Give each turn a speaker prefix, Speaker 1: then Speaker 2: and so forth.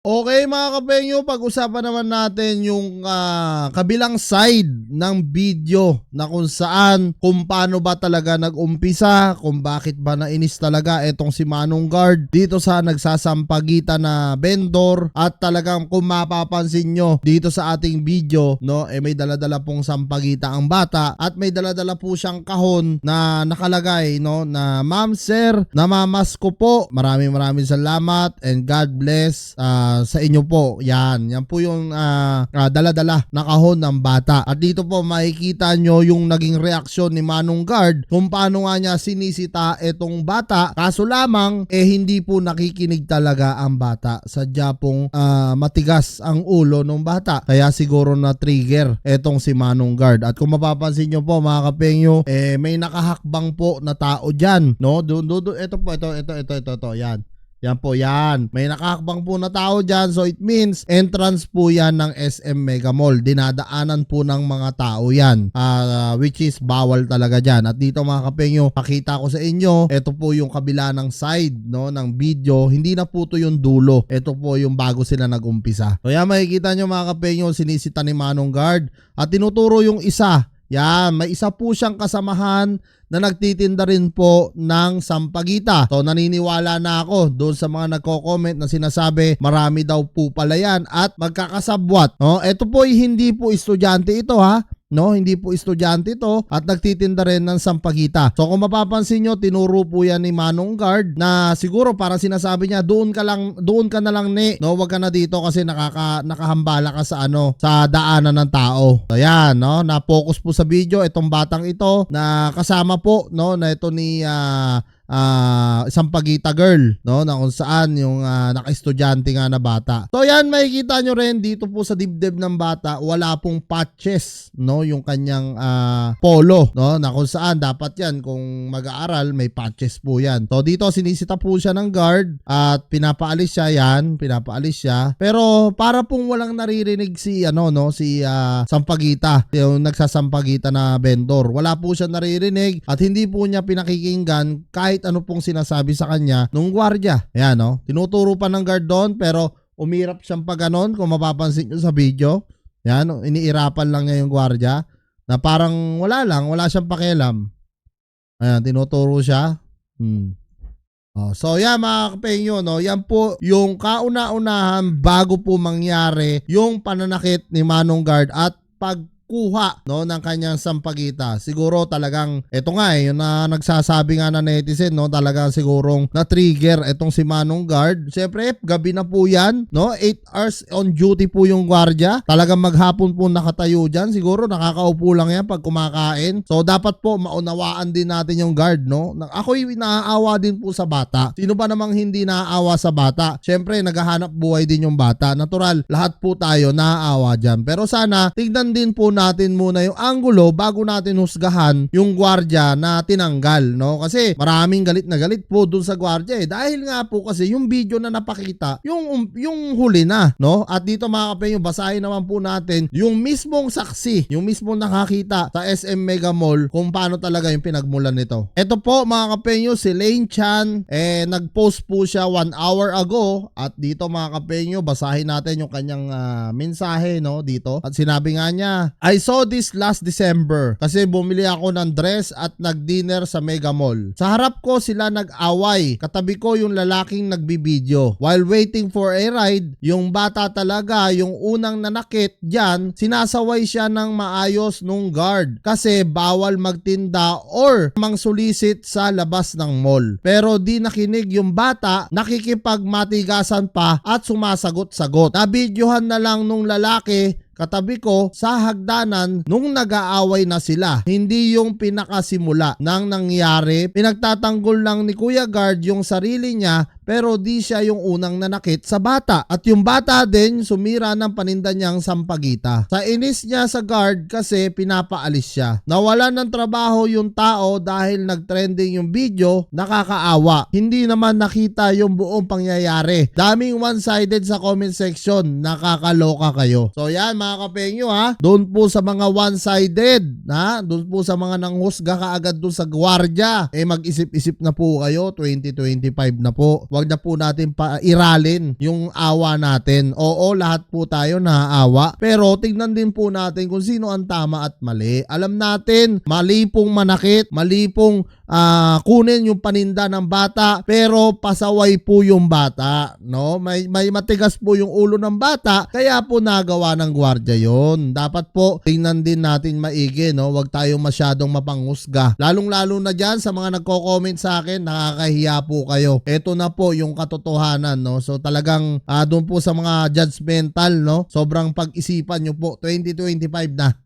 Speaker 1: Okay mga kapengyo, pag-usapan naman natin yung kabilang side ng video na kung saan, kung paano ba talaga nag-umpisa, kung bakit ba nainis talaga etong si Manong Guard dito sa nagsasampagitan na vendor, at talagang kung mapapansin nyo dito sa ating video, no, may daladala pong sampagita ang bata at may daladala po siyang kahon na nakalagay, no, na "Ma'am, sir, namamas ko po. Maraming salamat and God bless sa inyo po." Yan po yung dala-dala na kahon ng bata. At dito po makikita nyo yung naging reaksyon ni Manong Guard kung paano nga niya sinisita etong bata. Kaso lamang hindi po nakikinig talaga ang bata. Sadya pong matigas ang ulo ng bata. Kaya siguro na trigger etong si Manong Guard. At kung mapapansin nyo po mga kapengyo, may nakahakbang po na tao dyan, no? Ito po, yan. Yan po yan. May nakakabang po na tao dyan. So it means entrance po yan ng SM Mega Mall. Dinadaanan po ng mga tao yan. Which is bawal talaga dyan. At dito mga kapengyo, pakita ko sa inyo, ito po yung kabila ng side, no, ng video. Hindi na po to yung dulo. Ito po yung bago sila nag-umpisa. So yan, makikita nyo mga kapengyo, sinisita ni Manong Guard. At tinuturo yung isa. Yan, may isa po siyang kasamahan na nagtitinda rin po ng sampagita. So naniniwala na ako doon sa mga nagko-comment na sinasabi marami daw po pala yan at magkakasabwat. No? Ito po hindi po estudyante ito ha. No, hindi po estudyante ito at nagtitinda rin ng sampagita. So kung mapapansin nyo, tinuro po yan ni Manong Guard na siguro para sinasabi niya, doon ka na lang ni, no, wag ka na dito kasi nakahambala ka sa sa daanan ng tao. So yan, no, na-focus po sa video itong batang ito na kasama po, no, na ito ni sampagita girl, no, na kung saan yung naka-estudyante nga na bata. So yan, makikita nyo rin dito po sa dibdib ng bata, wala pong patches, no, yung kanyang polo, no, na kung saan dapat yan kung mag-aaral may patches po yan. So dito sinisita po siya ng guard at pinapaalis siya. Pero para pong walang naririnig si si sampagita, yung nagsasampagita na vendor. Wala po siya naririnig at hindi po niya pinakikinggan kahit ano pong sinasabi sa kanya nung gwardiya. Ayan, no? Tinuturo pa ng guard doon pero umirap siyang pa ganon kung mapapansin nyo sa video. Ayan, no? Iniirapan lang niya yung gwardiya na parang wala siyang pakialam. Ayan, tinuturo siya. So yan mga kapengyo, no? Yan po yung kauna-unahan bago po mangyari yung pananakit ni Manong Guard at pagkuha, no, ng kanyang sampagita. Siguro talagang ito nga yung na nagsasabi nga na netizen, no, talagang sigurong na-trigger itong si Manong Guard. Siyempre, gabi na po yan, no, 8 hours on duty po yung gwardiya. Talagang maghapon po nakatayo dyan. Siguro nakakaupo lang yan pag kumakain. So dapat po maunawaan din natin yung guard, no. Ako'y naaawa din po sa bata. Sino ba namang hindi naaawa sa bata? Siyempre, naghahanap buhay din yung bata. Natural, lahat po tayo naaawa dyan. Pero sana, tignan din po natin muna yung angulo bago natin husgahan yung gwardiya na tinanggal, no? Kasi maraming galit na galit po dun sa gwardiya dahil nga po kasi yung video na napakita yung huli na, no? At dito mga kapengyo, basahin naman po natin yung mismong saksi, yung mismong nakakita sa SM Mega Mall kung paano talaga yung pinagmulan nito. Ito po mga kapengyo, si Lane Chan, nag-post po siya 1 hour ago at dito mga kapengyo, basahin natin yung kanyang mensahe, no, dito. At sinabi nga niya, "I saw this last December kasi bumili ako ng dress at nag-dinner sa Mega Mall. Sa harap ko sila nag-away. Katabi ko yung lalaking nagbibideo. While waiting for a ride, yung bata talaga, yung unang nanakit dyan, sinasaway siya ng maayos nung guard kasi bawal magtinda or mangsulisit sa labas ng mall. Pero di nakinig yung bata, nakikipagmatigasan pa at sumasagot-sagot. Nabidyohan na lang nung lalaki katabi ko sa hagdanan nung nag-aaway na sila. Hindi yung pinakasimula ng nangyari. Pinagtatanggol lang ni Kuya Guard yung sarili niya pero di siya yung unang nanakit sa bata. At yung bata din sumira ng paninda niyang sampagita. Sa inis niya sa guard kasi pinapaalis siya. Nawalan ng trabaho yung tao dahil nagtrending yung video, nakakaawa. Hindi naman nakita yung buong pangyayari. Daming one-sided sa comment section, nakakaloka kayo." So yan mga kapengyo ha, doon po sa mga one-sided, doon po sa mga nanghusga kaagad doon sa gwardiya, mag-isip-isip na po kayo, 2025 na po. Wag na po natin iralin yung awa natin. Oo, lahat po tayo naaawa, pero tingnan din po natin kung sino ang tama at mali. Alam natin, mali pong manakit, mali pong kunin yung paninda ng bata, pero pasaway po yung bata, no? May matigas po yung ulo ng bata, kaya po nagawa ng gwardiya yon. Dapat po tingnan din natin maigi, no? Huwag tayong masyadong mapanghusga. Lalong-lalo na dyan sa mga nagko-comment sa akin, nakakahiya po kayo. Ito na po yung katotohanan, no? So talagang doon po sa mga judgmental, no? Sobrang pag-isipan nyo po. 2025 na.